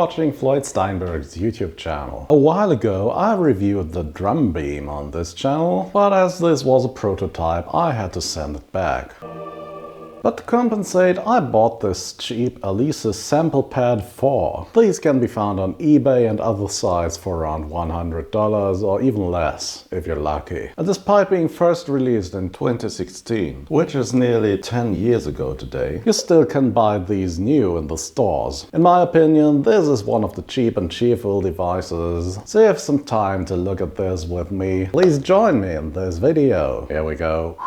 watching Floyd Steinberg's YouTube channel. A while ago I reviewed the drum beam on this channel, but as this was a prototype I had to send it back. But to compensate, I bought this cheap Alesis Samplepad 4. These can be found on eBay and other sites for around $100 or even less, if you're lucky. And despite being first released in 2016, which is nearly 10 years ago today, you still can buy these new in the stores. In my opinion, this is one of the cheap and cheerful devices. So if you have some time to look at this with me, please join me in this video. Here we go.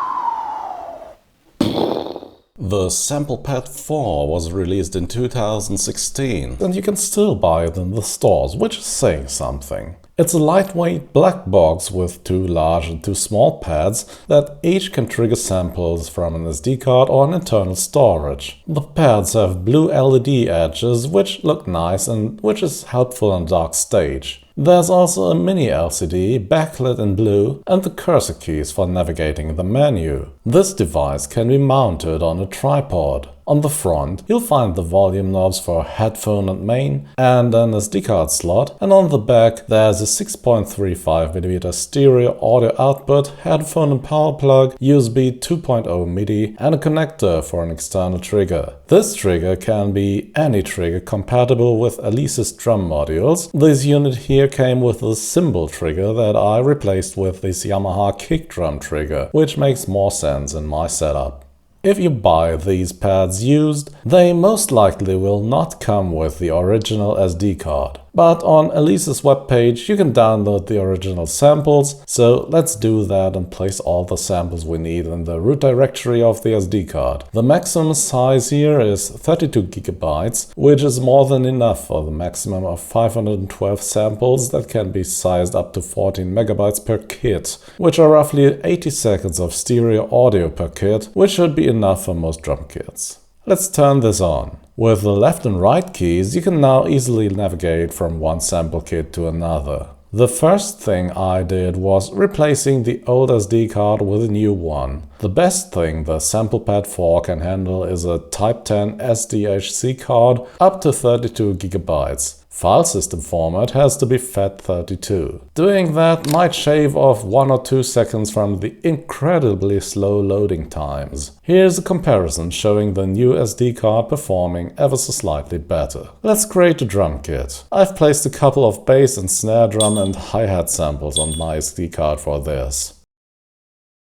The Samplepad 4 was released in 2016 and you can still buy it in the stores, which is saying something. It's a lightweight black box with 2 large and 2 small pads that each can trigger samples from an SD card or an internal storage. The pads have blue LED edges which look nice and which is helpful on dark stage. There's also a mini LCD backlit in blue and the cursor keys for navigating the menu. This device can be mounted on a tripod. On the front, you'll find the volume knobs for headphone and main and an SD card slot, and on the back there's a 6.35mm stereo audio output, headphone and power plug, USB 2.0 MIDI and a connector for an external trigger. This trigger can be any trigger compatible with Alesis drum modules. This unit here came with a cymbal trigger that I replaced with this Yamaha kick drum trigger, which makes more sense in my setup. If you buy these pads used, they most likely will not come with the original SD card. But on Alesis webpage you can download the original samples, so let's do that and place all the samples we need in the root directory of the SD card. The maximum size here is 32 GB, which is more than enough for the maximum of 512 samples that can be sized up to 14 MB per kit, which are roughly 80 seconds of stereo audio per kit, which should be enough for most drum kits. Let's turn this on. With the left and right keys, you can now easily navigate from one sample kit to another. The first thing I did was replacing the old SD card with a new one. The best thing the Samplepad 4 can handle is a Type 10 SDHC card up to 32 GB. File system format has to be FAT32. Doing that might shave off 1 or 2 seconds from the incredibly slow loading times. Here's a comparison showing the new SD card performing ever so slightly better. Let's create a drum kit. I've placed a couple of bass and snare drum and hi-hat samples on my SD card for this.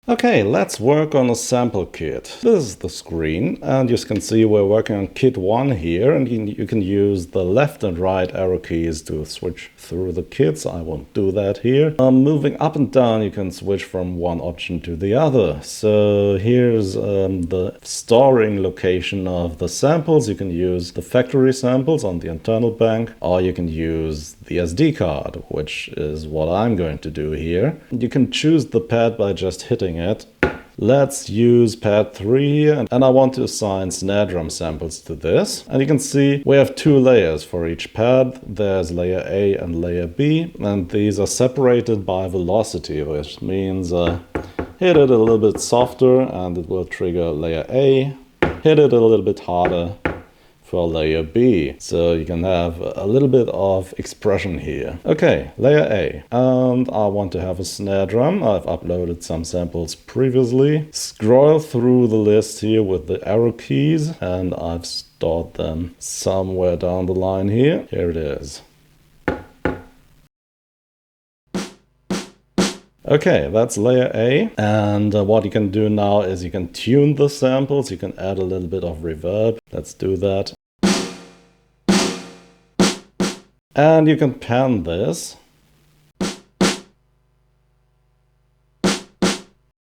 Okay, let's work on a sample kit. This is the screen and you can see we're working on kit 1 here, and you can use the left and right arrow keys to switch through the kits. I won't do that here. Moving up and down you can switch from one option to the other. So here's the storing location of the samples. You can use the factory samples on the internal bank, or you can use the SD card, which is what I'm going to do here. You can choose the pad by just hitting it. Let's use pad 3 and I want to assign snare drum samples to this. And you can see we have 2 layers for each pad. There's layer A and layer B, and these are separated by velocity, which means hit it a little bit softer and it will trigger layer A. Hit it a little bit harder for layer B. So you can have a little bit of expression here. Okay, layer A. And I want to have a snare drum. I've uploaded some samples previously. Scroll through the list here with the arrow keys and I've stored them somewhere down the line here. Here it is. Okay, that's layer A, and what you can do now is you can tune the samples, you can add a little bit of reverb. Let's do that. And you can pan this.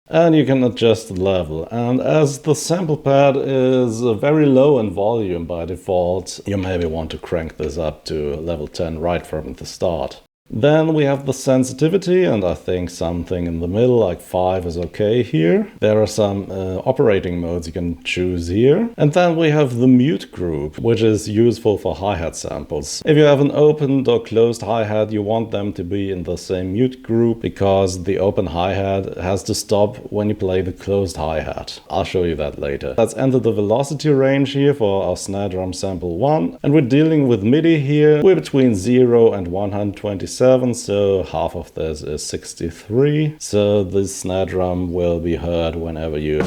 And you can adjust the level. And as the sample pad is very low in volume by default, you maybe want to crank this up to level 10 right from the start. Then we have the sensitivity, and I think something in the middle, like 5 is okay here. There are some operating modes you can choose here. And then we have the mute group, which is useful for hi-hat samples. If you have an opened or closed hi-hat, you want them to be in the same mute group, because the open hi-hat has to stop when you play the closed hi-hat. I'll show you that later. Let's enter the velocity range here for our snare drum sample 1. And we're dealing with MIDI here. We're between 0 and 127. So half of this is 63. So this snare drum will be heard whenever you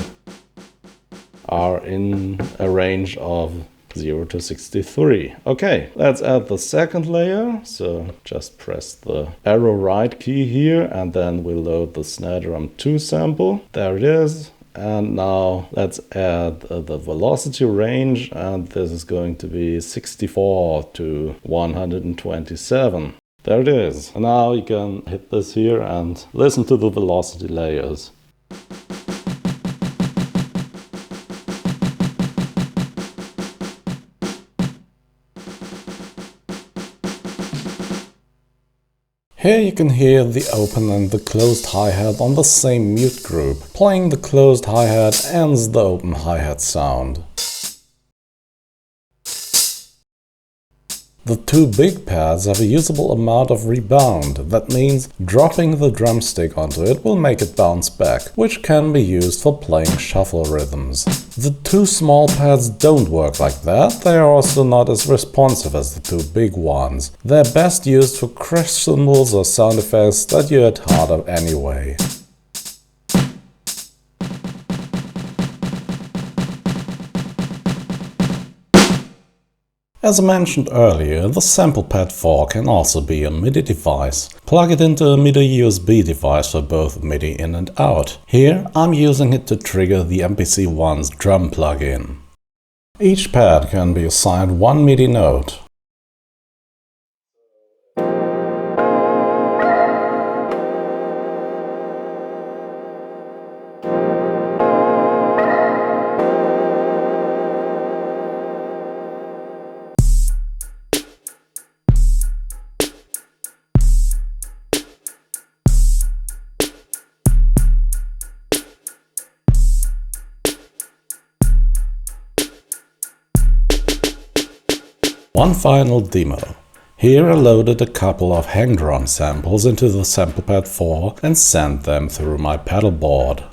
are in a range of 0 to 63. Okay, let's add the second layer. So just press the arrow right key here, and then we'll load the snare drum 2 sample. There it is. And now let's add the velocity range, and this is going to be 64 to 127. There it is. And now you can hit this here and listen to the velocity layers. Here you can hear the open and the closed hi-hat on the same mute group. Playing the closed hi-hat ends the open hi-hat sound. The 2 big pads have a usable amount of rebound. That means dropping the drumstick onto it will make it bounce back, which can be used for playing shuffle rhythms. The 2 small pads don't work like that. They are also not as responsive as the 2 big ones. They're best used for crash cymbals or sound effects that you hit harder anyway. As I mentioned earlier, the Samplepad 4 can also be a MIDI device. Plug it into a MIDI USB device for both MIDI in and out. Here I'm using it to trigger the MPC-1's drum plugin. Each pad can be assigned 1 MIDI note. One final demo. Here I loaded a couple of hang drum samples into the Samplepad 4 and sent them through my pedal board.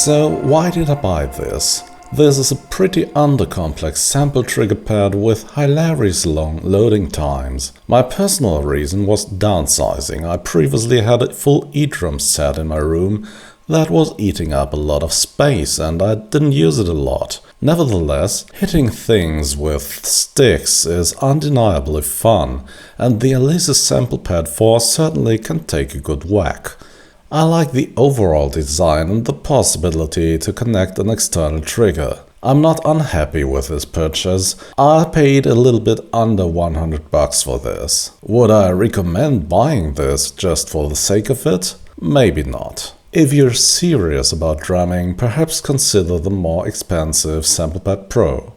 So why did I buy this? This is a pretty undercomplex sample trigger pad with hilarious long loading times. My personal reason was downsizing. I previously had a full E-drum set in my room that was eating up a lot of space and I didn't use it a lot. Nevertheless, hitting things with sticks is undeniably fun, and the Alesis Samplepad 4 certainly can take a good whack. I like the overall design and the possibility to connect an external trigger. I'm not unhappy with this purchase. I paid a little bit under $100 for this. Would I recommend buying this just for the sake of it? Maybe not. If you're serious about drumming, perhaps consider the more expensive Samplepad Pro.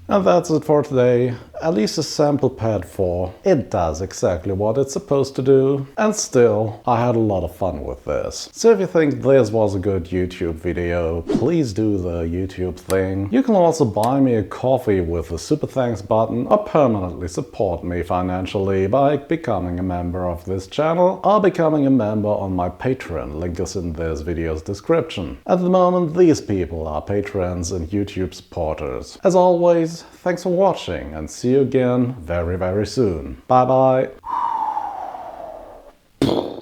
And that's it for today. Alesis Samplepad 4. It does exactly what it's supposed to do, and still, I had a lot of fun with this. So if you think this was a good YouTube video, please do the YouTube thing. You can also buy me a coffee with the super thanks button, or permanently support me financially by becoming a member of this channel, or becoming a member on my Patreon. Link is in this video's description. At the moment, these people are patrons and YouTube supporters. As always, thanks for watching, and see you again very, very soon. Bye bye.